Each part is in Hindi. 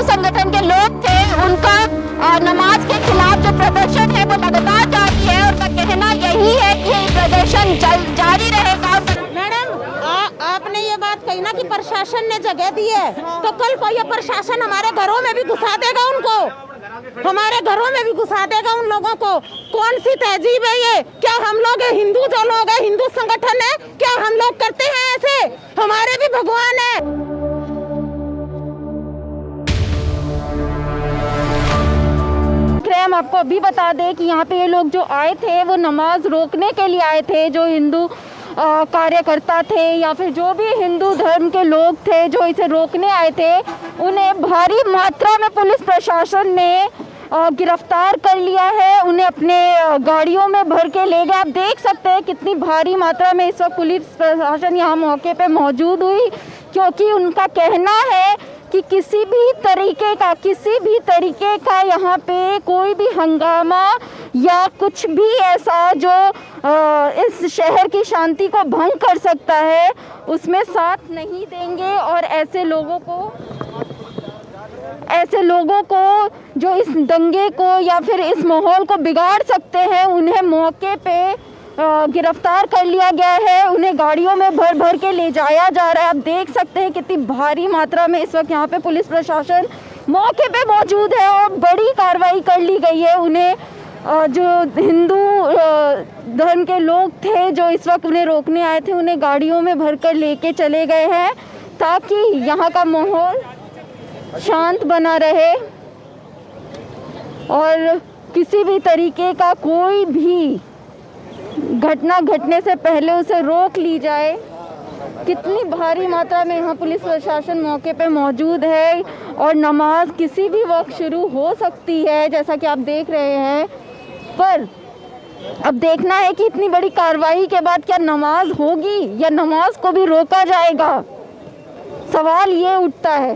संगठन के लोग थे, उनका नमाज के खिलाफ जो प्रदर्शन है वो लगातार जारी है। उनका कहना यही है कि ये प्रदर्शन जारी रहेगा। मैडम, आपने ये बात कही ना कि प्रशासन ने जगह दी है, तो कल को ये प्रशासन हमारे घरों में भी घुसा देगा उनको, हमारे घरों में भी घुसा देगा उन लोगों को। कौन सी तहजीब है ये? क्या हम लोग हिंदू, जो लोग हैं हिंदू संगठन है, क्या हम लोग करते हैं ऐसे? हमारे भी भगवान है। हम आपको अभी बता दें कि यहाँ पे ये लोग जो आए थे वो नमाज रोकने के लिए आए थे। जो हिंदू कार्यकर्ता थे या फिर जो भी हिंदू धर्म के लोग थे जो इसे रोकने आए थे, उन्हें भारी मात्रा में पुलिस प्रशासन ने गिरफ्तार कर लिया है। उन्हें अपने गाड़ियों में भर के ले गए। आप देख सकते हैं कितनी भारी मात्रा में इस वक्त पुलिस प्रशासन यहाँ मौके पे मौजूद हुई, क्योंकि उनका कहना है कि किसी भी तरीके का यहाँ पे कोई भी हंगामा या कुछ भी ऐसा जो इस शहर की शांति को भंग कर सकता है, उसमें साथ नहीं देंगे। और ऐसे लोगों को जो इस दंगे को या फिर इस माहौल को बिगाड़ सकते हैं, उन्हें मौके पे गिरफ्तार कर लिया गया है। उन्हें गाड़ियों में भर भर के ले जाया जा रहा है। आप देख सकते हैं कितनी भारी मात्रा में इस वक्त यहाँ पे पुलिस प्रशासन मौके पे मौजूद है और बड़ी कार्रवाई कर ली गई है। उन्हें जो हिंदू धर्म के लोग थे जो इस वक्त उन्हें रोकने आए थे, उन्हें गाड़ियों में भर कर लेके चले गए हैं ताकि यहाँ का माहौल शांत बना रहे और किसी भी तरीके का कोई भी घटना घटने से पहले उसे रोक ली जाए। कितनी भारी मात्रा में यहाँ पुलिस प्रशासन मौके पे मौजूद है और नमाज किसी भी वक्त शुरू हो सकती है, जैसा कि आप देख रहे हैं। पर अब देखना है कि इतनी बड़ी कार्रवाई के बाद क्या नमाज होगी या नमाज को भी रोका जाएगा। सवाल ये उठता है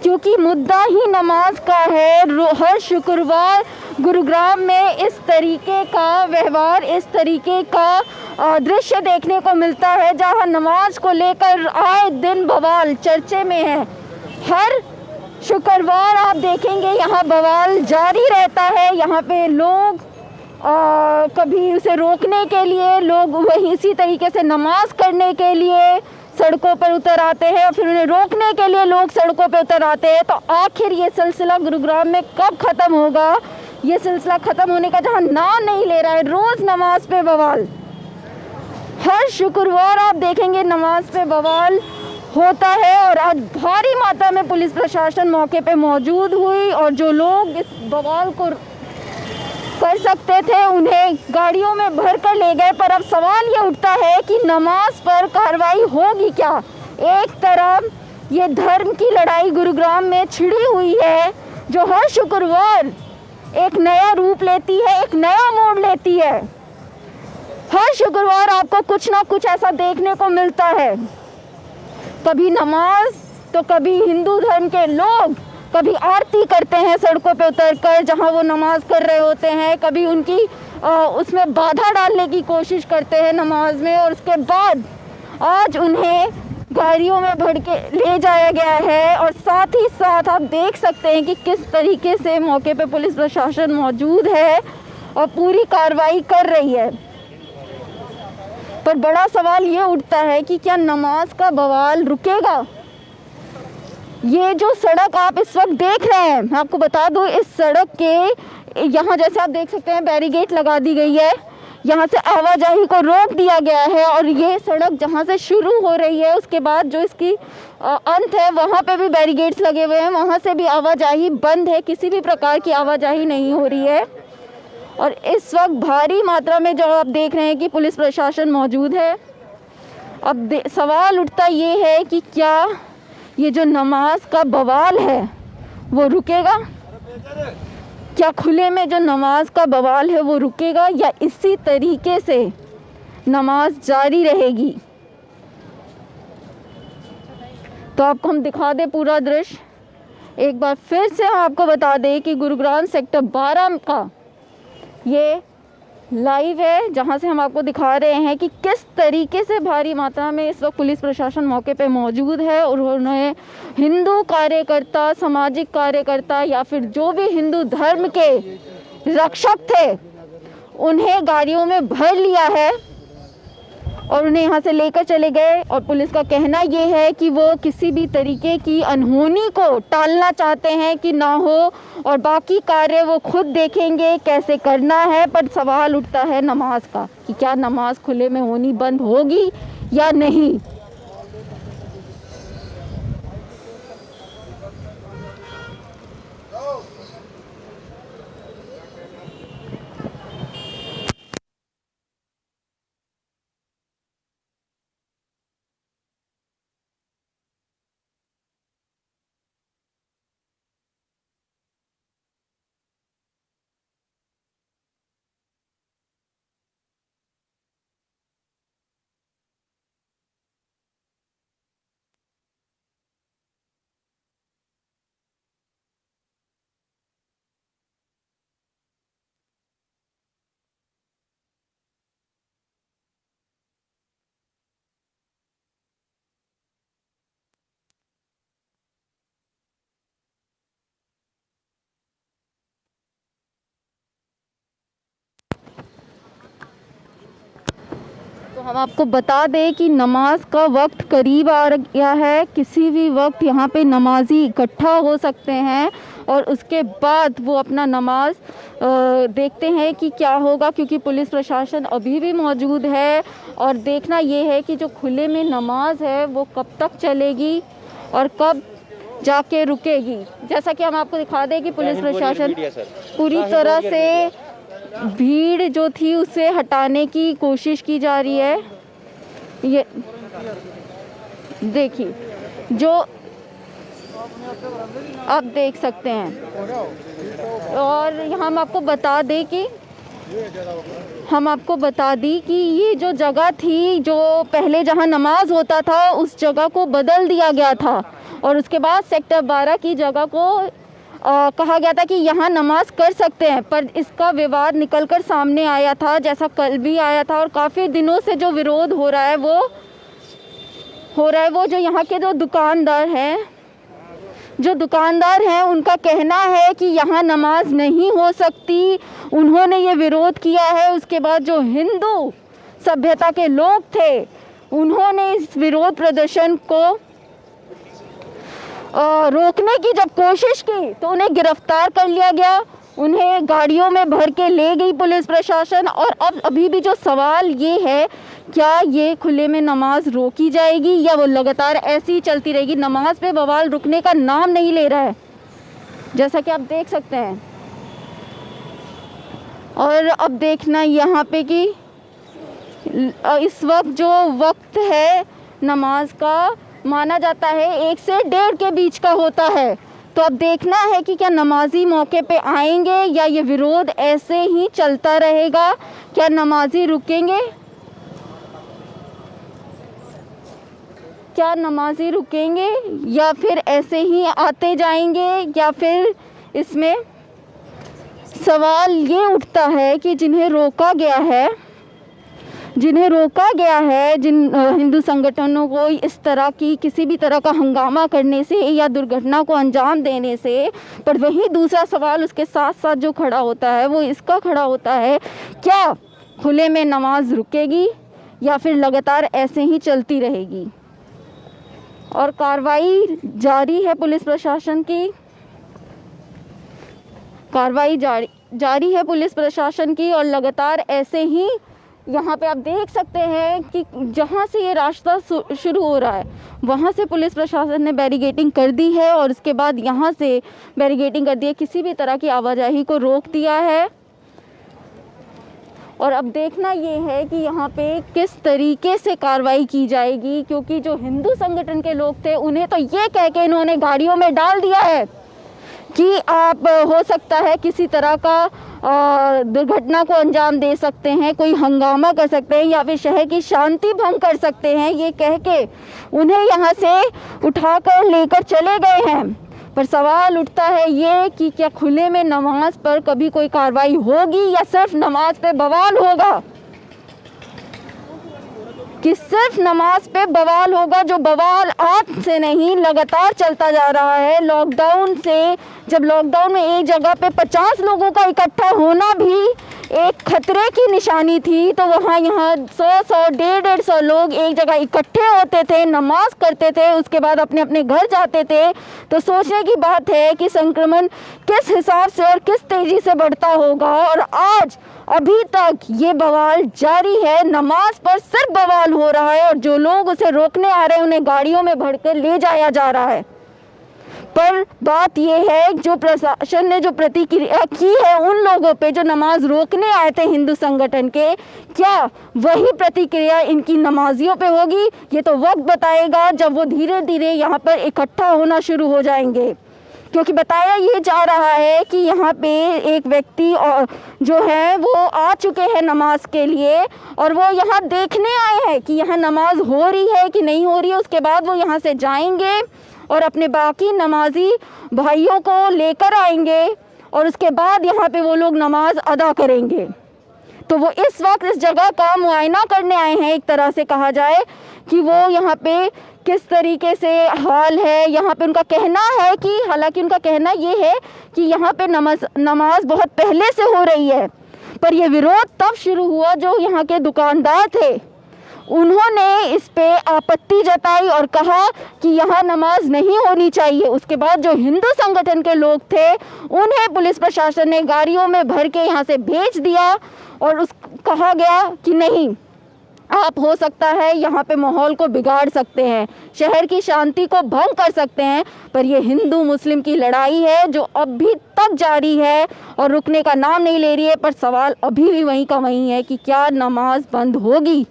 क्योंकि मुद्दा ही नमाज का है। हर शुक्रवार गुरुग्राम में इस तरीके का व्यवहार, इस तरीके का दृश्य देखने को मिलता है जहां नमाज को लेकर आए दिन बवाल चर्चे में है। हर शुक्रवार आप देखेंगे यहाँ बवाल जारी रहता है। यहाँ पे लोग कभी उसे रोकने के लिए, लोग वही इसी तरीके से नमाज करने के लिए सड़कों पर उतर आते हैं और फिर उन्हें रोकने के लिए लोग सड़कों पर उतर आते हैं। तो आखिर ये सिलसिला गुरुग्राम में कब ख़त्म होगा? ये सिलसिला ख़त्म होने का जहाँ नाम नहीं ले रहा है। रोज़ नमाज पे बवाल, हर शुक्रवार आप देखेंगे नमाज पे बवाल होता है। और आज भारी मात्रा में पुलिस प्रशासन मौके पे मौजूद हुई और जो लोग इस बवाल को कर सकते थे उन्हें गाड़ियों में भर कर ले गए। पर अब सवाल ये उठता है कि नमाज पर कार्रवाई होगी क्या? एक तरफ ये धर्म की लड़ाई गुरुग्राम में छिड़ी हुई है जो हर शुक्रवार एक नया रूप लेती है, एक नया मोड़ लेती है। हर शुक्रवार आपको कुछ ना कुछ ऐसा देखने को मिलता है। कभी नमाज तो कभी हिंदू धर्म के लोग कभी आरती करते हैं सड़कों पे उतरकर जहां वो नमाज कर रहे होते हैं, कभी उनकी उसमें बाधा डालने की कोशिश करते हैं नमाज में, और उसके बाद आज उन्हें गाड़ियों में भर के ले जाया गया है। और साथ ही साथ आप देख सकते हैं कि किस तरीके से मौके पे पुलिस प्रशासन मौजूद है और पूरी कार्रवाई कर रही है। पर बड़ा सवाल ये उठता है कि क्या नमाज का बवाल रुकेगा? ये जो सड़क आप इस वक्त देख रहे हैं, मैं आपको बता दूं, इस सड़क के यहाँ जैसे आप देख सकते हैं बैरिकेड लगा दी गई है। यहाँ से आवाजाही को रोक दिया गया है और ये सड़क जहाँ से शुरू हो रही है उसके बाद जो इसकी अंत है वहाँ पे भी बैरिकेड्स लगे हुए हैं। वहाँ से भी आवाजाही बंद है, किसी भी प्रकार की आवाजाही नहीं हो रही है। और इस वक्त भारी मात्रा में जो आप देख रहे हैं कि पुलिस प्रशासन मौजूद है। अब सवाल उठता ये है कि क्या ये जो नमाज का बवाल है वो रुकेगा? क्या खुले में जो नमाज का बवाल है वो रुकेगा या इसी तरीके से नमाज जारी रहेगी? तो आपको हम दिखा दें पूरा दृश्य एक बार फिर से। हम आपको बता दें कि गुरुग्राम सेक्टर 12 का ये लाइव है, जहां से हम आपको दिखा रहे हैं कि किस तरीके से भारी मात्रा में इस वक्त पुलिस प्रशासन मौके पे मौजूद है और उन्होंने हिंदू कार्यकर्ता, सामाजिक कार्यकर्ता या फिर जो भी हिंदू धर्म के रक्षक थे उन्हें गाड़ियों में भर लिया है और उन्हें यहाँ से लेकर चले गए। और पुलिस का कहना ये है कि वो किसी भी तरीके की अनहोनी को टालना चाहते हैं कि ना हो, और बाकी कार्य वो खुद देखेंगे कैसे करना है। पर सवाल उठता है नमाज का कि क्या नमाज खुले में होनी बंद होगी या नहीं। तो हम आपको बता दें कि नमाज का वक्त करीब आ गया है। किसी भी वक्त यहाँ पे नमाजी इकट्ठा हो सकते हैं और उसके बाद वो अपना नमाज देखते हैं कि क्या होगा, क्योंकि पुलिस प्रशासन अभी भी मौजूद है। और देखना ये है कि जो खुले में नमाज है वो कब तक चलेगी और कब जाके रुकेगी। जैसा कि हम आपको दिखा दें कि पुलिस प्रशासन पूरी तरह से भीड़ जो थी उसे हटाने की कोशिश की जा रही है। ये देखिए, जो आप देख सकते हैं। और हम आपको बता दें कि ये जो जगह थी, जो पहले जहां नमाज होता था उस जगह को बदल दिया गया था और उसके बाद सेक्टर 12 की जगह को कहा गया था कि यहाँ नमाज कर सकते हैं। पर इसका विवाद निकलकर सामने आया था, जैसा कल भी आया था। और काफ़ी दिनों से जो विरोध हो रहा है वो जो यहाँ के जो दुकानदार हैं उनका कहना है कि यहाँ नमाज नहीं हो सकती। उन्होंने ये विरोध किया है। उसके बाद जो हिंदू सभ्यता के लोग थे उन्होंने इस विरोध प्रदर्शन को रोकने की जब कोशिश की तो उन्हें गिरफ्तार कर लिया गया। उन्हें गाड़ियों में भर के ले गई पुलिस प्रशासन। और अब अभी भी जो सवाल ये है, क्या ये खुले में नमाज रोकी जाएगी या वो लगातार ऐसी ही चलती रहेगी। नमाज पे बवाल रुकने का नाम नहीं ले रहा है, जैसा कि आप देख सकते हैं। और अब देखना यहाँ पे कि इस वक्त जो वक्त है नमाज का माना जाता है 1 से 1:30 के बीच का होता है। तो अब देखना है कि क्या नमाजी मौके पे आएंगे या ये विरोध ऐसे ही चलता रहेगा। क्या नमाजी रुकेंगे, या फिर ऐसे ही आते जाएंगे। या फिर इसमें सवाल ये उठता है कि जिन्हें रोका गया है, जिन हिंदू संगठनों को इस तरह की किसी भी तरह का हंगामा करने से या दुर्घटना को अंजाम देने से, पर वहीं दूसरा सवाल उसके साथ साथ जो खड़ा होता है वो इसका खड़ा होता है, क्या खुले में नमाज रुकेगी या फिर लगातार ऐसे ही चलती रहेगी। और कार्रवाई जारी है, पुलिस प्रशासन की कार्रवाई जारी है पुलिस प्रशासन की। और लगातार ऐसे ही यहाँ पे आप देख सकते हैं कि जहाँ से ये रास्ता शुरू हो रहा है वहाँ से पुलिस प्रशासन ने बैरिकेडिंग कर दी है और उसके बाद यहाँ से बैरिकेडिंग कर दी है, किसी भी तरह की आवाजाही को रोक दिया है। और अब देखना ये है कि यहाँ पे किस तरीके से कार्रवाई की जाएगी, क्योंकि जो हिंदू संगठन के लोग थे उन्हें तो ये कह के इन्होंने गाड़ियों में डाल दिया है कि आप हो सकता है किसी तरह का दुर्घटना को अंजाम दे सकते हैं, कोई हंगामा कर सकते हैं या फिर शहर की शांति भंग कर सकते हैं। ये कह के उन्हें यहाँ से उठाकर लेकर चले गए हैं। पर सवाल उठता है ये कि क्या खुले में नमाज पर कभी कोई कार्रवाई होगी या सिर्फ नमाज पे बवाल होगा, कि सिर्फ नमाज पे बवाल होगा, जो बवाल आज से नहीं लगातार चलता जा रहा है। लॉकडाउन से, जब लॉकडाउन में एक जगह पे 50 लोगों का इकट्ठा होना भी एक खतरे की निशानी थी, तो वहाँ यहाँ 100 150 लोग एक जगह इकट्ठे होते थे, नमाज करते थे, उसके बाद अपने अपने घर जाते थे। तो सोचने की बात है कि संक्रमण किस हिसाब से और किस तेज़ी से बढ़ता होगा। और आज अभी तक ये बवाल जारी है, नमाज पर सिर्फ बवाल हो रहा है और जो लोग उसे रोकने आ रहे हैं उन्हें गाड़ियों में भरकर ले जाया जा रहा है। पर बात यह है जो प्रशासन ने जो प्रतिक्रिया की है उन लोगों पे जो नमाज रोकने आए थे हिंदू संगठन के, क्या वही प्रतिक्रिया इनकी नमाजियों पे होगी? ये तो वक्त बताएगा जब वो धीरे धीरे यहाँ पर इकट्ठा होना शुरू हो जाएंगे। क्योंकि बताया ये जा रहा है कि यहाँ पे एक व्यक्ति और जो है वो आ चुके हैं नमाज के लिए और वो यहाँ देखने आए हैं कि यहाँ नमाज हो रही है कि नहीं हो रही है। उसके बाद वो यहाँ से जाएंगे और अपने बाकी नमाजी भाइयों को लेकर आएंगे और उसके बाद यहाँ पे वो लोग नमाज अदा करेंगे। तो वो इस वक्त इस जगह का मुआयना करने आए हैं, एक तरह से कहा जाए कि वो यहाँ पे किस तरीके से हाल है। यहाँ पे उनका कहना है कि हालांकि उनका कहना ये है कि यहाँ पे नमाज बहुत पहले से हो रही है, पर यह विरोध तब शुरू हुआ जो यहाँ के दुकानदार थे, उन्होंने इस पे आपत्ति जताई और कहा कि यहाँ नमाज नहीं होनी चाहिए। उसके बाद जो हिंदू संगठन के लोग थे उन्हें पुलिस प्रशासन ने गाड़ियों में भर के यहाँ से भेज दिया और कहा गया कि नहीं, आप हो सकता है यहाँ पे माहौल को बिगाड़ सकते हैं, शहर की शांति को भंग कर सकते हैं, पर ये हिंदू मुस्लिम की लड़ाई है जो अभी तक जारी है और रुकने का नाम नहीं ले रही है। पर सवाल अभी भी वहीं का वहीं है कि क्या नमाज बंद होगी।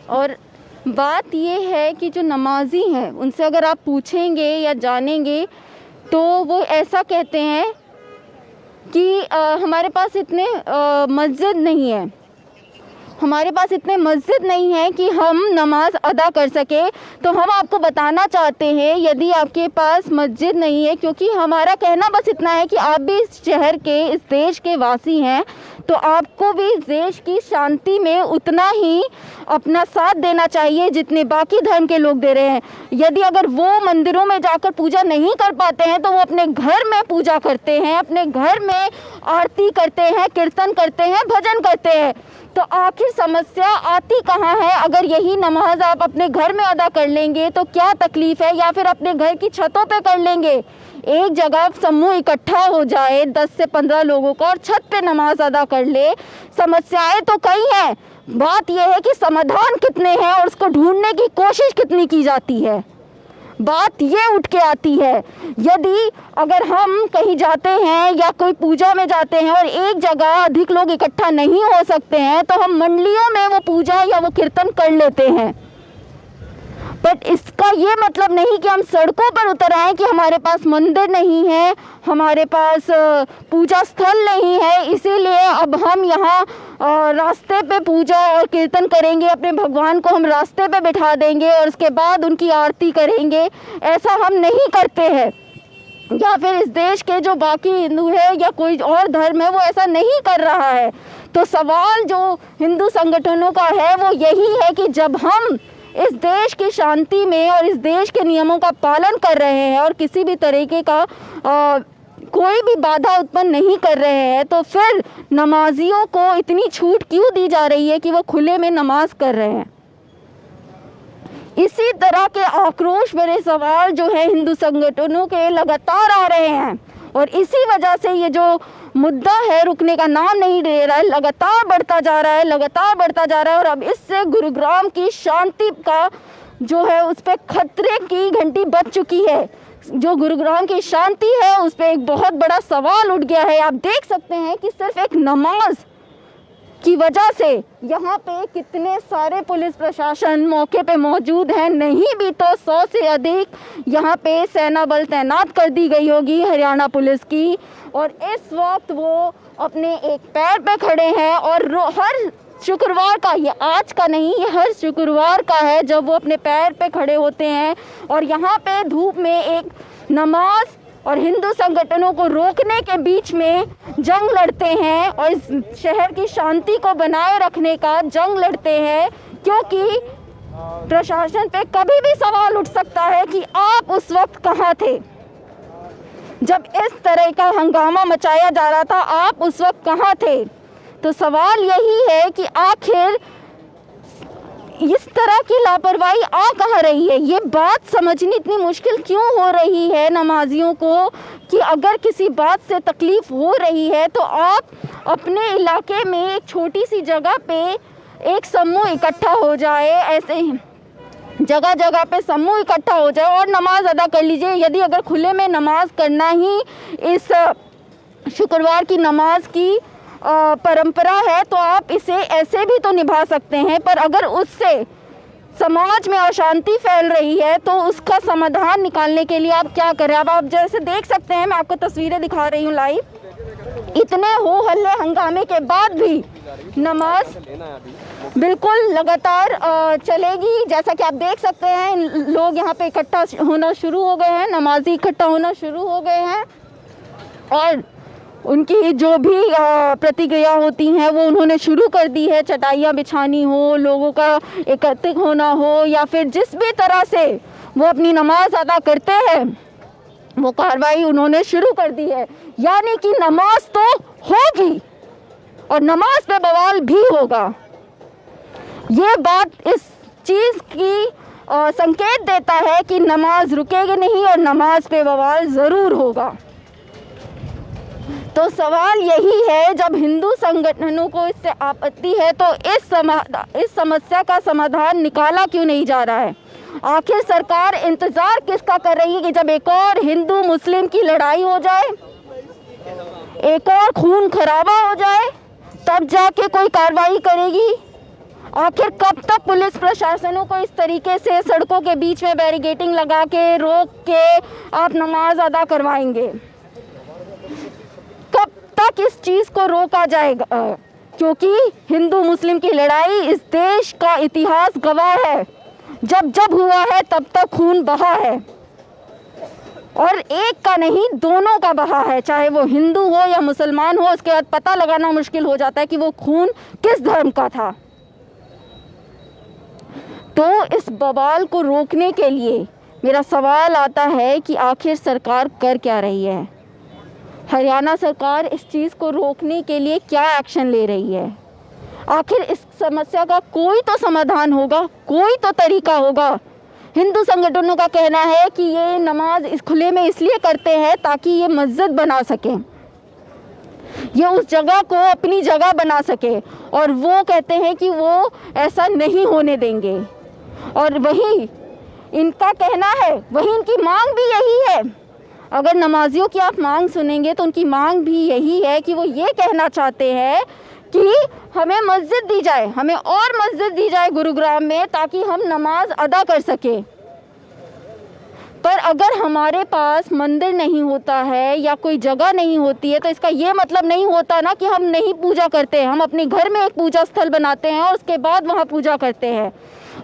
और बात ये है कि जो नमाजी हैं उनसे अगर आप पूछेंगे या जानेंगे तो वो ऐसा कहते हैं कि हमारे पास इतने मस्जिद नहीं है, हमारे पास इतने मस्जिद नहीं है कि हम नमाज अदा कर सके। तो हम आपको बताना चाहते हैं यदि आपके पास मस्जिद नहीं है, क्योंकि हमारा कहना बस इतना है कि आप भी इस शहर के, इस देश के वासी हैं, तो आपको भी इस देश की शांति में उतना ही अपना साथ देना चाहिए जितने बाकी धर्म के लोग दे रहे हैं। यदि अगर वो मंदिरों में जाकर पूजा नहीं कर पाते हैं तो वो अपने घर में पूजा करते हैं, अपने घर में आरती करते हैं, कीर्तन करते हैं, भजन करते हैं। तो आखिर समस्या आती कहाँ है? अगर यही नमाज आप अपने घर में अदा कर लेंगे तो क्या तकलीफ है, या फिर अपने घर की छतों पे कर लेंगे। एक जगह समूह इकट्ठा हो जाए 10 से 15 लोगों का और छत पे नमाज अदा कर ले। समस्याएं तो कई हैं, बात यह है कि समाधान कितने हैं और उसको ढूंढने की कोशिश कितनी की जाती है, बात ये उठ के आती है। यदि अगर हम कहीं जाते हैं या कोई पूजा में जाते हैं और एक जगह अधिक लोग इकट्ठा नहीं हो सकते हैं तो हम मंडलियों में वो पूजा या वो कीर्तन कर लेते हैं। बट इसका ये मतलब नहीं कि हम सड़कों पर उतर आए कि हमारे पास मंदिर नहीं है, हमारे पास पूजा स्थल नहीं है, इसीलिए अब हम यहाँ रास्ते पे पूजा और कीर्तन करेंगे, अपने भगवान को हम रास्ते पे बिठा देंगे और उसके बाद उनकी आरती करेंगे। ऐसा हम नहीं करते हैं, या फिर इस देश के जो बाकी हिंदू है या कोई और धर्म है वो ऐसा नहीं कर रहा है। तो सवाल जो हिंदू संगठनों का है वो यही है कि जब हम इस देश की शांति में और इस देश के नियमों का पालन कर रहे हैं और किसी भी तरीके का कोई भी बाधा उत्पन्न नहीं कर रहे हैं, तो फिर नमाजियों को इतनी छूट क्यों दी जा रही है कि वो खुले में नमाज कर रहे हैं। इसी तरह के आक्रोश भरे सवाल जो है हिंदू संगठनों के लगातार आ रहे हैं और इसी वजह से ये जो मुद्दा है रुकने का नाम नहीं ले रहा है, लगातार बढ़ता जा रहा है, लगातार बढ़ता जा रहा है। और अब इससे गुरुग्राम की शांति का जो है उस पर खतरे की घंटी बज चुकी है। जो गुरुग्राम की शांति है उस पर एक बहुत बड़ा सवाल उठ गया है। आप देख सकते हैं कि सिर्फ एक नमाज की वजह से यहाँ पे कितने सारे पुलिस प्रशासन मौके पे मौजूद हैं, नहीं भी तो 100 से अधिक यहाँ पे सेना बल तैनात कर दी गई होगी हरियाणा पुलिस की। और इस वक्त वो अपने एक पैर पे खड़े हैं और हर शुक्रवार का, ये आज का नहीं, ये हर शुक्रवार का है जब वो अपने पैर पे खड़े होते हैं और यहाँ पे धूप में एक नमाज और हिंदू संगठनों को रोकने के बीच में जंग लड़ते हैं और इस शहर की शांति को बनाए रखने का जंग लड़ते हैं। क्योंकि प्रशासन पे कभी भी सवाल उठ सकता है कि आप उस वक्त कहाँ थे जब इस तरह का हंगामा मचाया जा रहा था, आप उस वक्त कहाँ थे। तो सवाल यही है कि आखिर इस तरह की लापरवाही आ कहाँ रही है। ये बात समझनी इतनी मुश्किल क्यों हो रही है नमाजियों को कि अगर किसी बात से तकलीफ़ हो रही है तो आप अपने इलाके में एक छोटी सी जगह पे एक समूह इकट्ठा हो जाए, ऐसे जगह जगह पे समूह इकट्ठा हो जाए और नमाज अदा कर लीजिए। यदि अगर खुले में नमाज करना ही इस शुक्रवार की नमाज की परंपरा है तो आप इसे ऐसे भी तो निभा सकते हैं, पर अगर उससे समाज में अशांति फैल रही है तो उसका समाधान निकालने के लिए आप क्या करें। अब आप जैसे देख सकते हैं, मैं आपको तस्वीरें दिखा रही हूँ लाइव, इतने हो हल्ले हंगामे के बाद भी नमाज बिल्कुल लगातार चलेगी। जैसा कि आप देख सकते हैं, लोग यहाँ पे इकट्ठा होना शुरू हो गए हैं, नमाजी इकट्ठा होना शुरू हो गए हैं और उनकी जो भी प्रतिक्रिया होती हैं वो उन्होंने शुरू कर दी है। चटाइयाँ बिछानी हो, लोगों का एकत्रित होना हो या फिर जिस भी तरह से वो अपनी नमाज अदा करते हैं वो कार्रवाई उन्होंने शुरू कर दी है। यानी कि नमाज तो होगी और नमाज पे बवाल भी होगा। ये बात इस चीज़ की संकेत देता है कि नमाज रुकेगी नहीं और नमाज पे बवाल ज़रूर होगा। तो सवाल यही है, जब हिंदू संगठनों को इससे आपत्ति है तो इस समस्या का समाधान निकाला क्यों नहीं जा रहा है। आखिर सरकार इंतज़ार किसका कर रही है कि जब एक और हिंदू मुस्लिम की लड़ाई हो जाए, एक और खून खराबा हो जाए, तब जाके कोई कार्रवाई करेगी। आखिर कब तक पुलिस प्रशासनों को इस तरीके से सड़कों के बीच में बैरिकेडिंग लगा के रोक के आप नमाज अदा करवाएंगे, कब तक इस चीज़ को रोका जाएगा। क्योंकि हिंदू मुस्लिम की लड़ाई इस देश का इतिहास गवाह है, जब जब हुआ है तब तक खून बहा है और एक का नहीं दोनों का बहा है, चाहे वो हिंदू हो या मुसलमान हो। उसके बाद पता लगाना मुश्किल हो जाता है कि वो खून किस धर्म का था। तो इस बवाल को रोकने के लिए मेरा सवाल आता है कि आखिर सरकार कर क्या रही है। हरियाणा सरकार इस चीज़ को रोकने के लिए क्या एक्शन ले रही है। आखिर इस समस्या का कोई तो समाधान होगा, कोई तो तरीका होगा। हिंदू संगठनों का कहना है कि ये नमाज इस खुले में इसलिए करते हैं ताकि ये मस्जिद बना सकें, ये उस जगह को अपनी जगह बना सके, और वो कहते हैं कि वो ऐसा नहीं होने देंगे। और वही इनका कहना है, वही इनकी मांग भी यही है। अगर नमाजियों की आप मांग सुनेंगे तो उनकी मांग भी यही है कि वो ये कहना चाहते हैं कि हमें मस्जिद दी जाए, हमें और मस्जिद दी जाए गुरुग्राम में, ताकि हम नमाज अदा कर सकें। पर अगर हमारे पास मंदिर नहीं होता है या कोई जगह नहीं होती है तो इसका ये मतलब नहीं होता ना कि हम नहीं पूजा करते हैं। हम अपने घर में एक पूजा स्थल बनाते हैं और उसके बाद वहाँ पूजा करते हैं।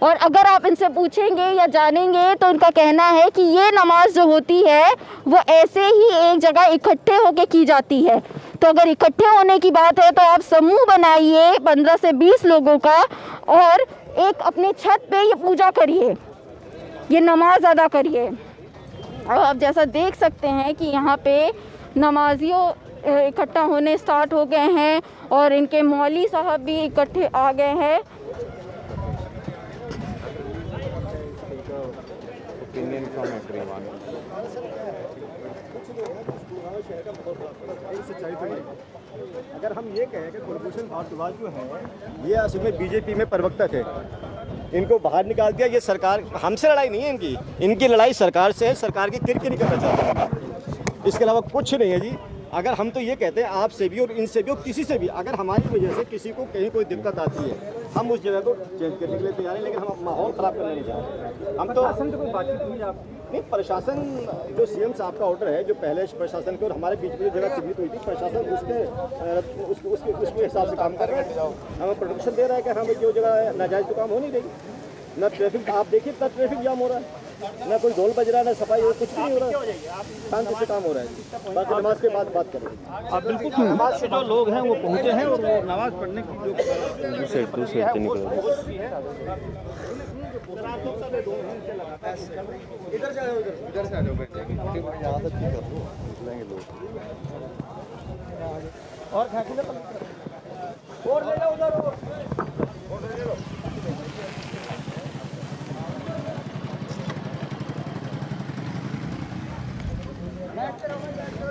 और अगर आप इनसे पूछेंगे या जानेंगे तो उनका कहना है कि ये नमाज जो होती है वो ऐसे ही एक जगह इकट्ठे होके की जाती है। तो अगर इकट्ठे होने की बात है तो आप समूह बनाइए 15 से 20 लोगों का और एक अपने छत पे ये पूजा करिए, ये नमाज अदा करिए। और आप जैसा देख सकते हैं कि यहाँ पे नमाजियों इकट्ठा होने स्टार्ट हो गए हैं और इनके मौलवी साहब भी इकट्ठे आ गए हैं। अगर हम ये कहें कि कुलभूषण भारद्वाज जो है ये असल में बीजेपी में प्रवक्ता थे, इनको बाहर निकाल दिया। ये सरकार, हमसे लड़ाई नहीं है इनकी लड़ाई सरकार से है। सरकार की किरकिरी करना चाहते हैं, इसके अलावा कुछ नहीं है जी। अगर हम तो ये कहते हैं आपसे भी और इनसे भी और किसी से भी, अगर हमारी वजह से किसी को कहीं कोई दिक्कत आती है, हम उस जगह को चेंज करने के लिए तैयार हैं, लेकिन हम माहौल ख़राब करने नहीं चाहते। हम तो प्रशासन से कोई बातचीत हुई आप? नहीं, प्रशासन जो सीएम साहब का ऑर्डर है, जो पहले प्रशासन के और हमारे बीच में जो जगह चिन्हित हुई थी, प्रशासन उसके हिसाब से काम कर रहा है। हमें प्रोटेक्शन दे रहा है कि हमें जो जगह नाजायज़ तो काम हो नहीं रही। ना ट्रैफिक, आप देखिए इतना ट्रैफिक जाम हो रहा है, ना कोई ढोल बज रहा है, ना सफाई हो, कुछ नहीं हो रहा है, शांति से काम हो रहा है। बाकी नमाज के बाद बात करेंगे। आप बिल्कुल नमाज के जो लोग हैं वो पहुंचे हैं और वो नमाज पढ़ने की जो दूसरे इधर से आ जाओ बैठे आदत नहीं कर लोग और ले जाओ उधर और ले लो।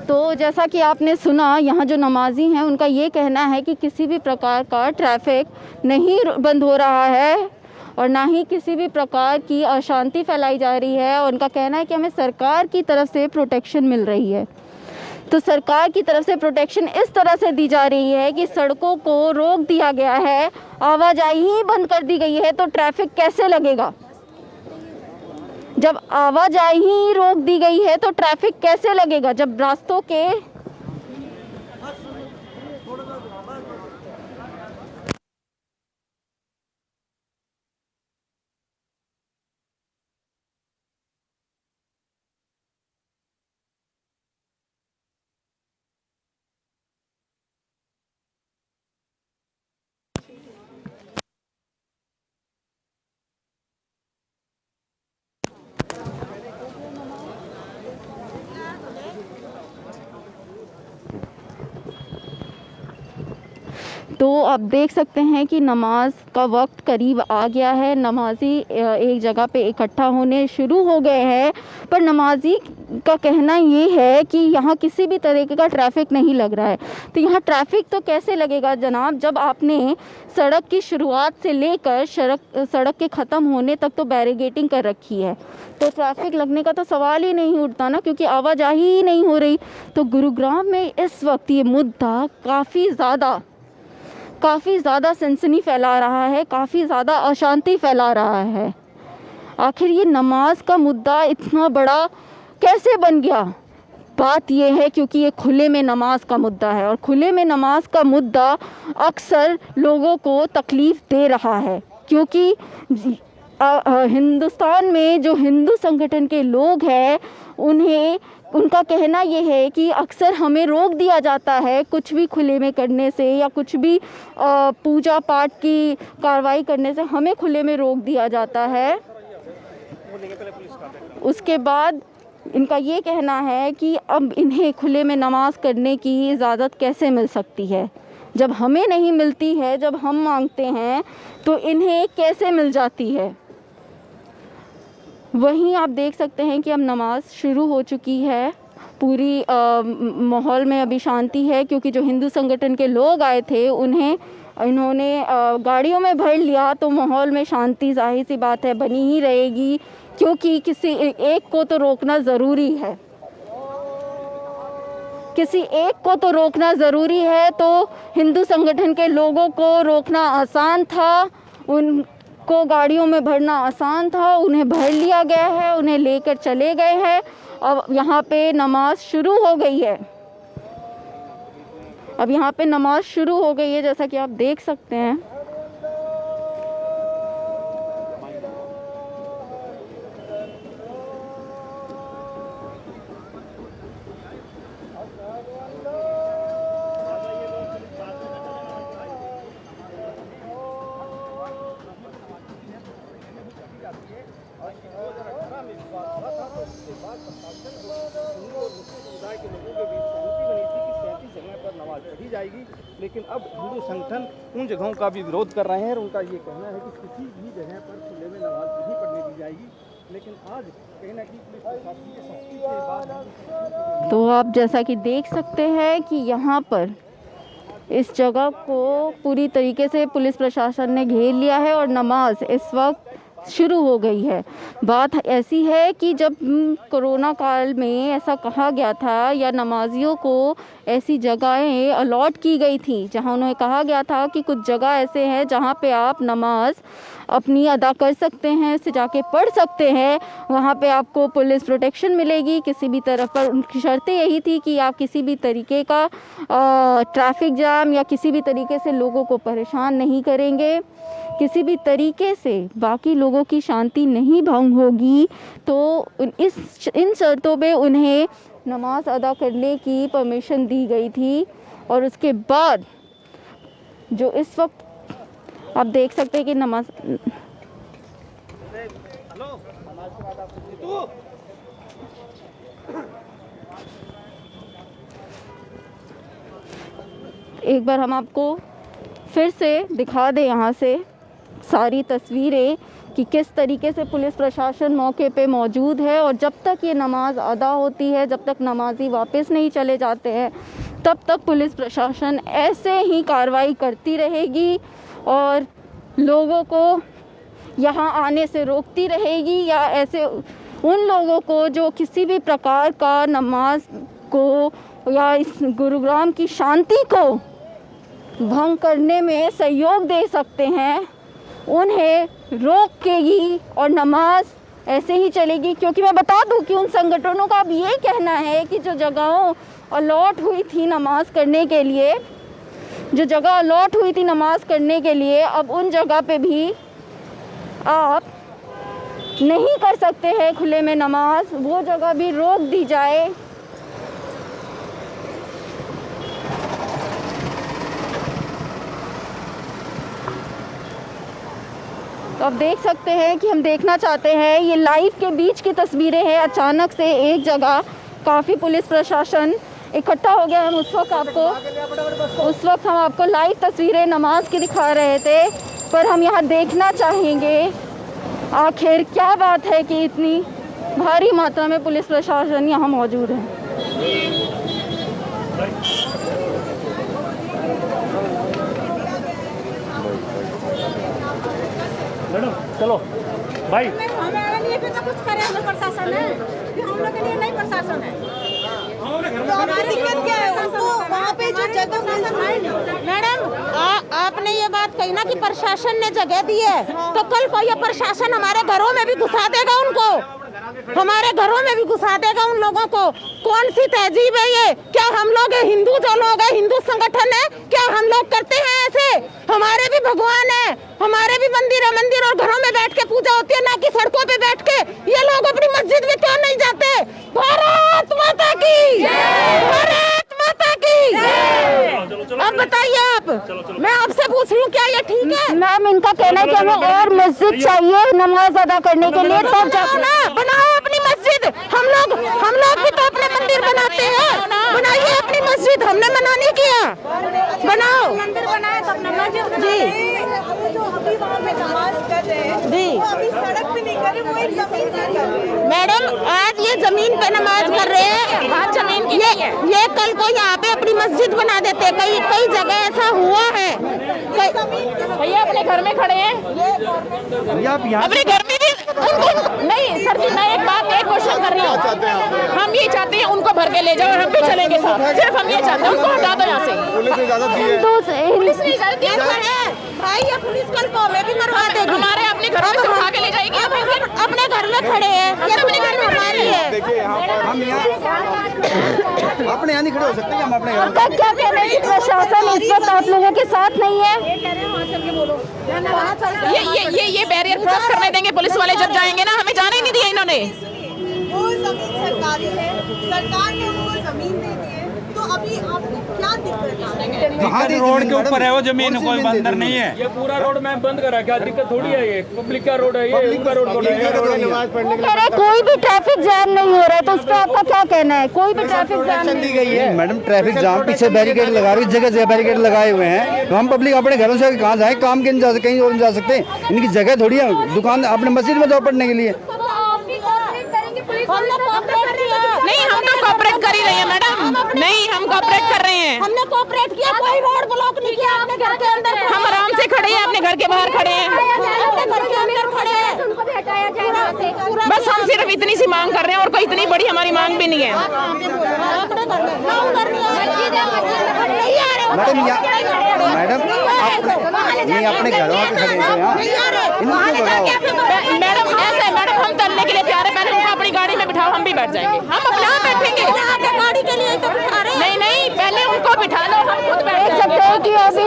तो जैसा कि आपने सुना, यहाँ जो नमाजी हैं उनका ये कहना है कि किसी भी प्रकार का ट्रैफिक नहीं बंद हो रहा है और ना ही किसी भी प्रकार की अशांति फैलाई जा रही है। और उनका कहना है कि हमें सरकार की तरफ से प्रोटेक्शन मिल रही है। तो सरकार की तरफ से प्रोटेक्शन इस तरह से दी जा रही है कि सड़कों को रोक दिया गया है, आवाजाही ही बंद कर दी गई है, तो ट्रैफिक कैसे लगेगा? जब आवाजाही ही रोक दी गई है तो ट्रैफिक कैसे लगेगा? जब रास्तों के तो आप देख सकते हैं कि नमाज का वक्त करीब आ गया है। नमाजी एक जगह पे इकट्ठा होने शुरू हो गए हैं, पर नमाजी का कहना ये है कि यहाँ किसी भी तरीके का ट्रैफिक नहीं लग रहा है। तो यहाँ ट्रैफिक तो कैसे लगेगा जनाब, जब आपने सड़क की शुरुआत से लेकर सड़क के ख़त्म होने तक तो बैरिकेडिंग कर रखी है, तो ट्रैफिक लगने का तो सवाल ही नहीं उठता ना, क्योंकि आवाजाही ही नहीं हो रही। तो गुरुग्राम में इस वक्त ये मुद्दा काफ़ी ज़्यादा सनसनी फैला रहा है, काफ़ी ज़्यादा अशांति फैला रहा है। आखिर ये नमाज का मुद्दा इतना बड़ा कैसे बन गया? बात यह है क्योंकि ये खुले में नमाज का मुद्दा है, और खुले में नमाज का मुद्दा अक्सर लोगों को तकलीफ़ दे रहा है, क्योंकि हिंदुस्तान में जो हिंदू संगठन के लोग हैं उनका कहना ये है कि अक्सर हमें रोक दिया जाता है कुछ भी खुले में करने से, या कुछ भी पूजा पाठ की कार्रवाई करने से हमें खुले में रोक दिया जाता है। उसके बाद इनका ये कहना है कि अब इन्हें खुले में नमाज करने की इजाज़त कैसे मिल सकती है? जब हमें नहीं मिलती है, जब हम मांगते हैं तो इन्हें कैसे मिल जाती है? वहीं आप देख सकते हैं कि अब नमाज शुरू हो चुकी है। पूरी माहौल में अभी शांति है, क्योंकि जो हिंदू संगठन के लोग आए थे इन्होंने गाड़ियों में भर लिया, तो माहौल में शांति जाहिर सी बात है बनी ही रहेगी, क्योंकि किसी एक को तो रोकना ज़रूरी है। किसी एक को तो रोकना ज़रूरी है। तो हिंदू संगठन के लोगों को रोकना आसान था, उनको गाड़ियों में भरना आसान था, उन्हें भर लिया गया है, उन्हें लेकर चले गए हैं। अब यहाँ पे नमाज शुरू हो गई है। अब यहाँ पे नमाज शुरू हो गई है, जैसा कि आप देख सकते हैं। जाएगी, लेकिन अब हिंदू संगठन उन जगहों का भी विरोध कर रहे हैं और उनका ये कहना है कि किसी भी जगह पर खुले में नमाज नहीं पढ़ने दी जाएगी। लेकिन आज कहीं ना कहीं पुलिस प्रशासन की सख्ती के बाद तो आप जैसा कि देख सकते हैं कि यहाँ पर इस जगह को पूरी तरीके से पुलिस प्रशासन ने घेर लिया है और नमाज इस वक्त शुरू हो गई है। बात ऐसी है कि जब कोरोना काल में ऐसा कहा गया था या नमाजियों को ऐसी जगहें अलॉट की गई थी जहां उन्हें कहा गया था कि कुछ जगह ऐसे हैं जहां पे आप नमाज अपनी अदा कर सकते हैं, से जाके पढ़ सकते हैं, वहाँ पे आपको पुलिस प्रोटेक्शन मिलेगी किसी भी तरफ पर। उनकी शर्तें यही थी कि आप किसी भी तरीके का ट्रैफिक जाम या किसी भी तरीके से लोगों को परेशान नहीं करेंगे, किसी भी तरीके से बाकी लोगों की शांति नहीं भंग होगी। तो इन शर्तों पे उन्हें नमाज अदा करने की परमिशन दी गई थी। और उसके बाद जो इस वक्त आप देख सकते हैं कि नमाज एक बार हम आपको फिर से दिखा दें यहाँ से सारी तस्वीरें कि किस तरीके से पुलिस प्रशासन मौके पे मौजूद है। और जब तक ये नमाज अदा होती है, जब तक नमाजी वापस नहीं चले जाते हैं, तब तक पुलिस प्रशासन ऐसे ही कार्रवाई करती रहेगी और लोगों को यहाँ आने से रोकती रहेगी, या ऐसे उन लोगों को जो किसी भी प्रकार का नमाज को या इस गुरुग्राम की शांति को भंग करने में सहयोग दे सकते हैं, उन्हें रोकेगी और नमाज ऐसे ही चलेगी। क्योंकि मैं बता दूं कि उन संगठनों का अब ये कहना है कि जो जगहों अलॉट हुई थी नमाज करने के लिए, जो जगह अलॉट हुई थी नमाज करने के लिए, अब उन जगह पे भी आप नहीं कर सकते हैं खुले में नमाज, वो जगह भी रोक दी जाए। तो आप देख सकते हैं कि हम देखना चाहते हैं, ये लाइव के बीच की तस्वीरें हैं। अचानक से एक जगह काफ़ी पुलिस प्रशासन इकट्ठा हो गया। हम उस वक्त हम आपको लाइव तस्वीरें नमाज की दिखा रहे थे, पर हम यहाँ देखना चाहेंगे आखिर क्या बात है कि इतनी भारी मात्रा में पुलिस प्रशासन यहाँ मौजूद है। मैडम चलो भाई, हमारे लिए भी तो कुछ करे हम लोग प्रशासन है, कि हम लोग के लिए नहीं प्रशासन है। तो हमारी दिक्कत क्या है? उनको वहाँ पे जो जगह मैडम आपने ये बात कही ना कि प्रशासन ने जगह दी है, तो कल को ये प्रशासन हमारे घरों में भी घुसा देगा उनको, हमारे घरों में भी घुसा देगा उन लोगों को। कौन सी तहजीब है ये? क्या हम लोग हिंदू जो लोग हैं, हिंदू संगठन है, क्या हम लोग करते हैं ऐसे? हमारे भी भगवान है, हमारे भी मंदिर है, मंदिर और घरों में बैठ के पूजा होती है, ना कि सड़कों पे बैठ के। ये लोग अपनी मस्जिद में क्यों नहीं जाते? भारत माता की, भारत माता की। अब बताइए आप, मैं आपसे पूछ रही हूँ, क्या ये ठीक है? मैम, इनका कहना है कि हमें और मस्जिद चाहिए नमाज अदा करने के लिए, तब जाकर बनाओ अपनी मस्जिद। हम लोग भी तो अपने मंदिर बनाते हैं, बनाइए अपनी मस्जिद। हमने मना नहीं किया, बनाओ मंदिर बनाए तो अपना मस्जिद जी। जो अभी वहाँ पे नमाज कर रहे हैं जी, अभी सड़क पे नहीं कर रहे, वो एक जमीन पे कर रहे हैं। मैडम, आज ये जमीन पे नमाज कर रहे हैं, आज जमीन की ये कल को यहाँ पे अपनी मस्जिद बना देते हैं। कई जगह ऐसा हुआ है। भैया अपने घर में खड़े हैं, अपने घर में भी नहीं सर जी। मैं एक क्वेश्चन कर रही हूँ, हम ये चाहते हैं उनको भर के ले जाओ, हम भी चलेंगे साथ, सिर्फ हम ये चाहते हैं उनको हटा दो यहाँ से। पुलिस ने इजाजत दी है भाई, ये पुलिस कल को हमें भी मरवा देगी। हमारे अपने घरों में उठा के ले जाएगी। अपने घर में खड़े हैं, ये अपने घर में हमारी है। देखिए हम यहाँ अपने यहाँ नहीं खड़े हो सकते, हम अपने घर आपका क्या कहना है कि प्रशासन इस वक्त आप लोगों के साथ नहीं है? ये बैरियर क्रॉस करने देंगे पुलिस वाले जब जाएंगे ना, हमें जाने ही नहीं दिया इन्होंने। वो जमीन सरकारी है, सरकार ने उनको जमीन दे दी है, तो अभी आपको क्या दिक्कत है? रोड के ऊपर है वो जमीन, कोई बंदर नहीं है। ये पूरा रोड मैं बंद करा, क्या दिक्कत थोड़ी है? ये पब्लिक का रोड है, ये उनका रोड थोड़ी है। कह रहे कोई भी ट्रैफिक जाम नहीं हो रहा है, तो उस पर आपका क्या कहना है? कोई भी ट्रैफिक जाम नहीं गई है मैडम, ट्रैफिक जाम पीछे बैरिकेड लगा रही, जगह जगह बैरिकेड लगाए हुए हैं। तो हम पब्लिक अपने घरों से कहाँ जाए? काम के नहीं जा सकते, कहीं और नहीं जा सकते। इनकी जगह थोड़ी है, दुकान अपने मस्जिद में जाओ पढ़ने के लिए। नहीं, हम तो कोऑपरेट कर ही रहे हैं मैडम, नहीं हम कोऑपरेट कर रहे हैं। हमने कोऑपरेट किया, कोई रोड ब्लॉक नहीं किया। अपने घर के अंदर हम आराम से खड़े हैं, अपने घर के बाहर खड़े हैं। अपने घर के अंदर खड़े हैं। सिर्फ इतनी सी मांग कर रहे हैं और कोई इतनी बड़ी हमारी मांग भी नहीं है। मैडम नहीं अपने घरों में खड़े मैडम ऐसा है मैडम, हम चलने के लिए तैयार है, पहले उनको अपनी गाड़ी में बिठाओ, हम भी बैठ जाएंगे, हम अपने आप बैठेंगे। गाड़ी के लिए तो नहीं नहीं, पहले उनको बिठा लो, हम खुद बैठ देख सकते हैं कि अभी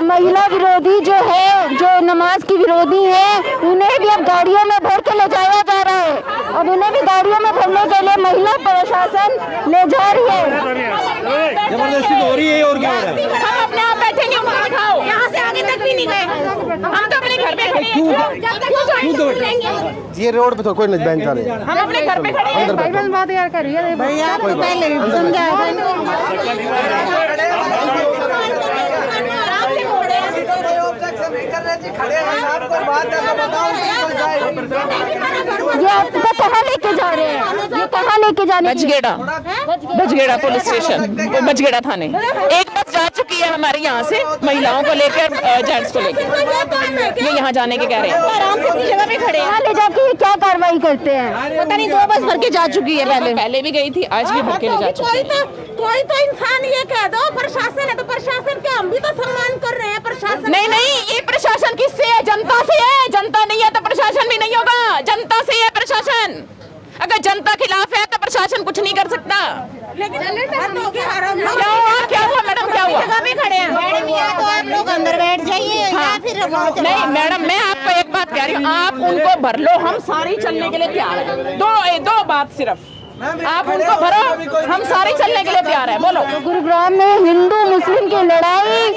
महिला विरोधी जो है, जो नमाज की विरोधी है, उन्हें भी अब गाड़ियों में भर के ले जाया जा रहा है। अब उन्हें भी गाड़ियों में भरने के लिए महिला प्रशासन ले जा रही है। जबरदस्ती हो रही है और क्या हो रहा है? हम अपने आप बैठेंगे, उनको बिठाओ, यहाँ से आगे तक भी नहीं गए, हम तो अपने घर पे खड़े हैं। ये रोड पे तो कोई नहीं बहन जा रहे हैं। हम अपने घर पे खड़े हैं। बात यार करिए भैया आपको पहले समझा ये आपको कहाँ लेके जा रहे हैं? ये कहाँ लेके जाने? बजगेड़ा पुलिस स्टेशन, बजगेड़ा थाने। एक बस जा चुकी है हमारे यहाँ से महिलाओं को लेकर, जेंट्स को लेकर, ये यहाँ जाने के कह रहे हैं। आराम से अपनी जगह पे खड़े हैं। कहाँ ले जाके ये क्या कार्रवाई करते हैं? पता नहीं 2 बस भर के जा चुकी है। पहले भी गई थी, आज भी भर के ले जा चुकी है। कोई तो इंसान ये कह दो प्रशासन है, तो प्रशासन के हम भी तो सम्मान कर रहे हैं। प्रशासन नहीं नहीं, ये प्रशासन किससे है? जनता से है। जनता नहीं है तो प्रशासन भी नहीं होगा। जनता से है प्रशासन। अगर जनता खिलाफ है तो प्रशासन कुछ नहीं कर सकता। लेकिन क्या हुआ मैडम, क्या हुआ? भी खड़े हैं मैडम, या तो आप लोग अंदर बैठ जाइए या फिर नहीं मैडम, मैं आपको एक बात कह रही हूँ, आप उनको भर लो, हम सारे चलने के लिए तैयार हैं। दो बात सिर्फ, आप उनको भरो, हम सारे चलने के लिए तैयार है। बोलो। गुरुग्राम में हिंदू मुस्लिम की लड़ाई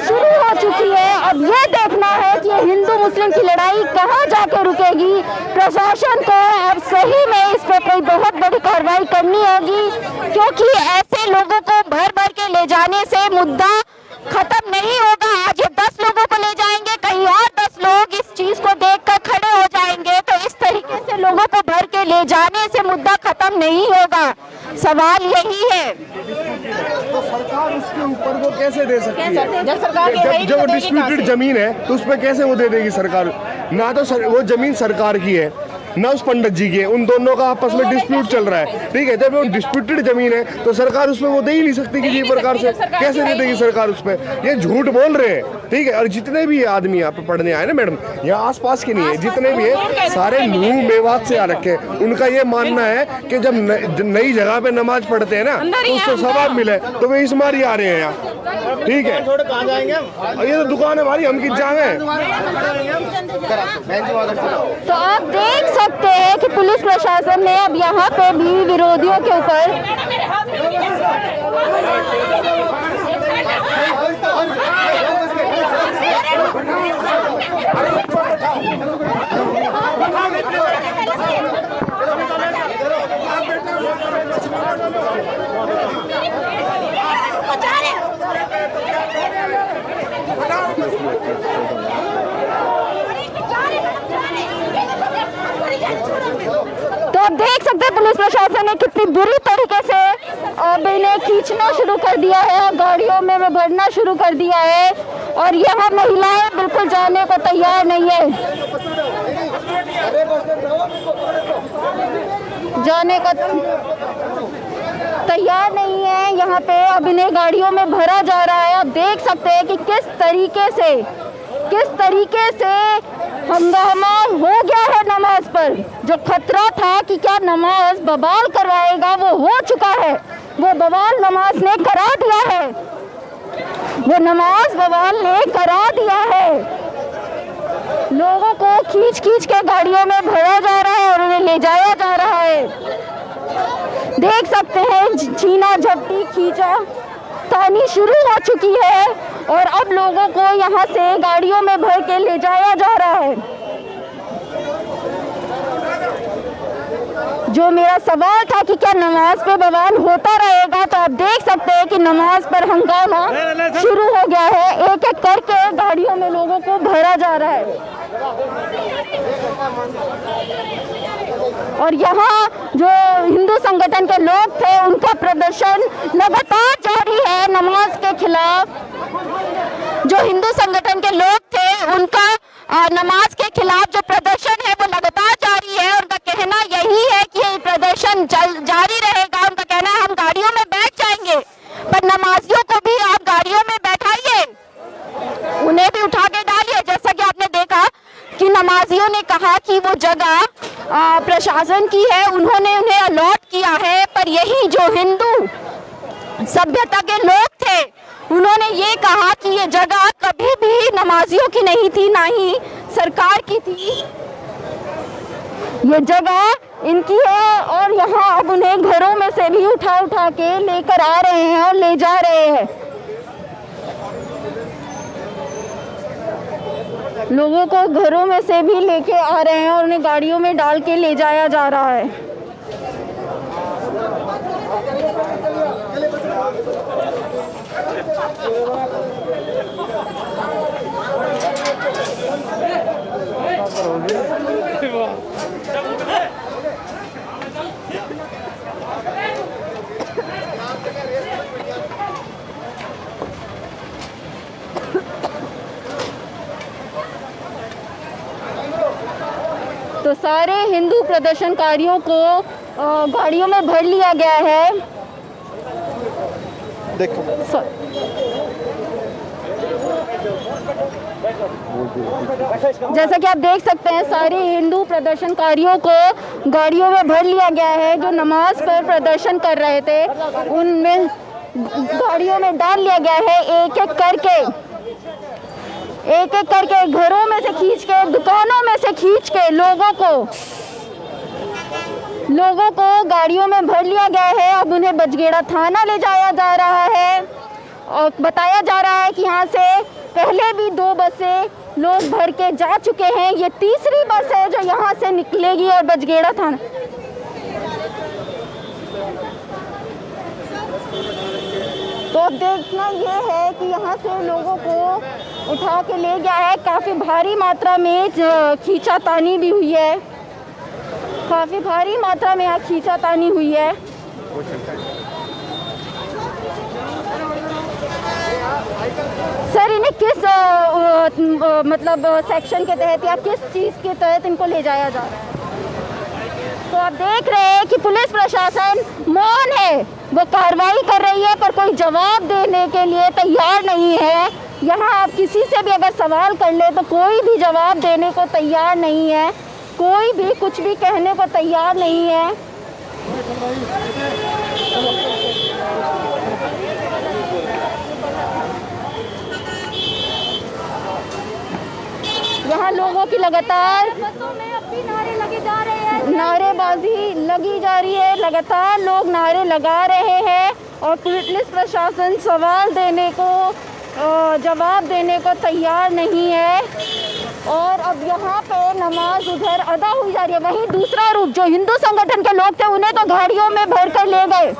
शुरू हो चुकी है। अब ये देखना है कि हिंदू मुस्लिम की लड़ाई कहाँ जाके रुकेगी। प्रशासन को अब सही में इस पर कोई बहुत बड़ी कार्रवाई करनी होगी, क्योंकि ऐसे लोगों को भर भर के ले जाने से मुद्दा खत्म नहीं होगा। आज ये 10 लोगों को ले जाएंगे, कहीं और 10 लोग इस चीज को देखकर खड़े हो जाएंगे। तो इस तरीके से लोगों को भर के ले जाने से मुद्दा खत्म नहीं होगा। सवाल यही है, तो सरकार उसके ऊपर वो कैसे दे सकती है? जब सरकार जब वो डिस्प्यूटेड जमीन है तो उस पर कैसे वो दे देगी सरकार? ना तो वो जमीन सरकार की है, ना उस पंडित जी की है, उन दोनों का आपस में डिस्प्यूट चल रहा है। ठीक है, जब वो डिस्प्यूटेड जमीन है तो सरकार उसमें वो दे ही नहीं सकती किसी प्रकार से। कैसे दे देगी सरकार उस पर? ये झूठ बोल रहे हैं। ठीक है, और जितने भी आदमी यहाँ पे पढ़ने आए ना मैडम, यहाँ आसपास के नहीं है, जितने भी है सारे नूह मेवात से आ रखे हैं। उनका ये मानना है कि जब नई जगह पे नमाज पढ़ते हैं ना तो उससे सवाब मिले, तो वे इस मारी आ रहे हैं यहाँ। ठीक है, ये तो दुकान है हमारी, हम किस जाएंगे? तो आप देख सकते हैं कि पुलिस प्रशासन ने अब यहाँ पे भी विरोधियों के ऊपर तो आप देख सकते हैं पुलिस प्रशासन ने कितनी बुरी तरीके से अब इन्हें खींचना शुरू कर दिया है, गाड़ियों में भरना शुरू कर दिया है। और यहाँ महिलाएं बिल्कुल जाने को तैयार नहीं है, जाने को तैयार नहीं है। यहाँ पे अब इन्हें गाड़ियों में भरा जा रहा है। आप देख सकते हैं कि किस तरीके से हंगामा हो गया है नमाज पर। जो खतरा था कि क्या नमाज बवाल करवाएगा, वो हो चुका है। वो बवाल नमाज ने करा दिया है, वो नमाज बवाल ने करा दिया है। लोगों को खींच के गाड़ियों में भरा जा रहा है और उन्हें ले जाया जा रहा है। देख सकते हैं छीना झपटी खींचा तानी शुरू हो चुकी है और अब लोगों को यहाँ से गाड़ियों में भर के ले जाया जा रहा है। जो मेरा सवाल था कि क्या नमाज पे बवाल होता रहेगा, तो आप देख सकते हैं कि नमाज पर हंगामा शुरू हो गया है। एक एक करके गाड़ियों में लोगों को भरा जा रहा है और यहाँ जो हिंदू संगठन के लोग थे उनका प्रदर्शन लगातार जारी है नमाज के खिलाफ। जो हिंदू संगठन के लोग थे उनका नमाज के खिलाफ जो प्रदर्शन है वो लगातार जारी है। उनका प्रशासन की है, उन्होंने उन्हें अलॉट किया है, पर यही जो हिंदू सभ्यता के लोग थे उन्होंने ये कहा कि ये जगह कभी भी नमाजियों की नहीं थी, ना ही सरकार की थी, ये जगह इनकी है। और यहाँ अब उन्हें घरों में से भी उठा उठा के लेकर आ रहे हैं और ले जा रहे हैं। लोगों को घरों में से भी लेके आ रहे हैं और उन्हें गाड़ियों में डाल के ले जाया जा रहा है। तो सारे हिंदू प्रदर्शनकारियों को गाड़ियों में भर लिया गया है। देखो जैसा कि आप देख सकते हैं, सारे हिंदू प्रदर्शनकारियों को गाड़ियों में भर लिया गया है। जो नमाज पर प्रदर्शन कर रहे थे उनमें गाड़ियों में डाल लिया गया है, एक एक करके घरों में से खींच के, दुकानों में से खींच के लोगों को गाड़ियों में भर लिया गया है। अब उन्हें बजगेड़ा थाना ले जाया जा रहा है और बताया जा रहा है कि यहाँ से पहले भी 2 बसें लोग भर के जा चुके हैं, ये तीसरी बस है जो यहाँ से निकलेगी और बजगेड़ा थाना। तो अब देखना ये है कि यहाँ से लोगों को उठा के ले गया है। काफ़ी भारी मात्रा में खींचातानी भी हुई है, काफ़ी भारी मात्रा में यहाँ खींचातानी हुई है। सर, इन्हें किस मतलब सेक्शन के तहत या किस चीज़ के तहत इनको ले जाया जा रहा है? तो आप देख रहे हैं कि पुलिस प्रशासन मौन है, वो कार्रवाई कर रही है पर कोई जवाब देने के लिए तैयार नहीं है। यहाँ आप किसी से भी अगर सवाल कर ले तो कोई भी जवाब देने को तैयार नहीं है, कोई भी कुछ भी कहने को तैयार नहीं है। यहाँ लोगों की लगातार नारेबाजी लगी जा रही है, लगातार लोग नारे लगा रहे हैं और पुलिस प्रशासन सवाल देने को, जवाब देने को तैयार नहीं है। और अब यहाँ पे नमाज उधर अदा हुई जा रही है। वहीं दूसरा रूप, जो हिंदू संगठन के लोग थे उन्हें तो गाड़ियों में भर कर ले गए,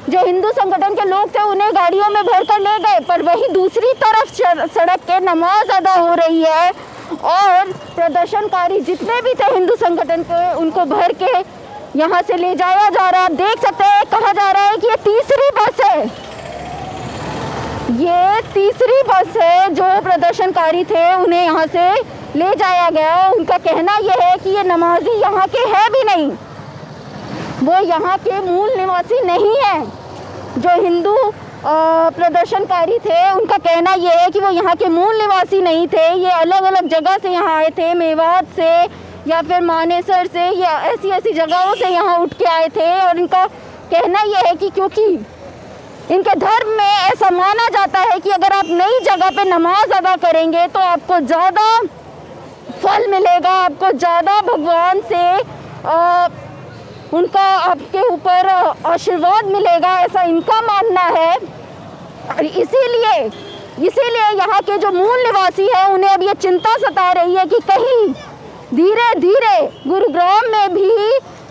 जो हिंदू संगठन के लोग थे उन्हें गाड़ियों में भर कर ले गए, पर वहीं दूसरी तरफ सड़क के नमाज अदा हो रही है और प्रदर्शनकारी जितने भी थे हिंदू संगठन के उनको भर के यहाँ से ले जाया जा रहा है। आप देख सकते हैं, कहा जा रहा है कि ये तीसरी बस है, ये तीसरी बस है जो प्रदर्शनकारी थे उन्हें यहाँ से ले जाया गया। उनका कहना यह है कि ये नमाजी यहाँ के है भी नहीं, वो यहाँ के मूल निवासी नहीं है। जो हिंदू प्रदर्शनकारी थे उनका कहना यह है कि वो यहाँ के मूल निवासी नहीं थे, ये अलग अलग जगह से यहाँ आए थे, मेवात से या फिर मानेसर से या ऐसी जगहों से यहाँ उठ के आए थे। और इनका कहना यह है कि क्योंकि इनके धर्म में ऐसा माना जाता है कि अगर आप नई जगह पे नमाज अदा करेंगे तो आपको ज़्यादा फल मिलेगा, आपको ज़्यादा भगवान से उनका आपके ऊपर आशीर्वाद मिलेगा, ऐसा इनका मानना है। और इसीलिए यहाँ के जो मूल निवासी हैं उन्हें अब ये चिंता सता रही है कि कहीं धीरे धीरे गुरुग्राम में भी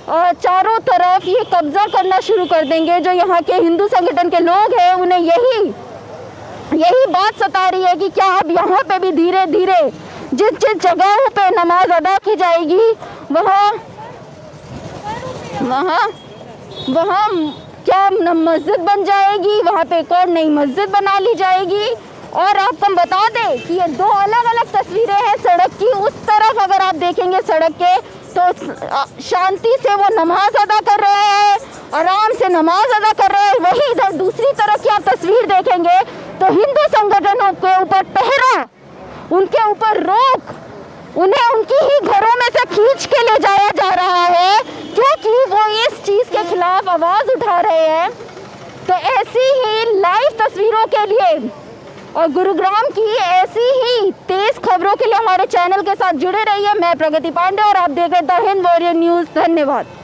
चारों तरफ ये कब्जा करना शुरू कर देंगे। जो यहाँ के हिंदू संगठन के लोग हैं उन्हें यही बात सता रही है कि क्या अब यहाँ पे भी धीरे धीरे जिस जगहों पे नमाज अदा की जाएगी वहाँ क्या मस्जिद बन जाएगी, वहाँ पे एक और नई मस्जिद बना ली जाएगी। और आपको हम बता दें कि ये 2 अलग अलग तस्वीरें हैं सड़क की। उस तरफ अगर आप देखेंगे सड़क के तो शांति से वो नमाज अदा कर रहे हैं, आराम से नमाज अदा कर रहे हैं। वहीं इधर दूसरी तरफ की आप तस्वीर देखेंगे तो हिंदू संगठनों के ऊपर पहरा, उनके ऊपर रोक, उन्हें उनकी ही घरों में से खींच के ले जाया जा रहा है क्योंकि वो इस चीज के खिलाफ आवाज उठा रहे हैं। तो ऐसी ही लाइव तस्वीरों के लिए और गुरुग्राम की ऐसी ही तेज खबरों के लिए हमारे चैनल के साथ जुड़े रहिए। मैं प्रगति पांडे और आप देख रहे द हिंद वॉरियर न्यूज। धन्यवाद।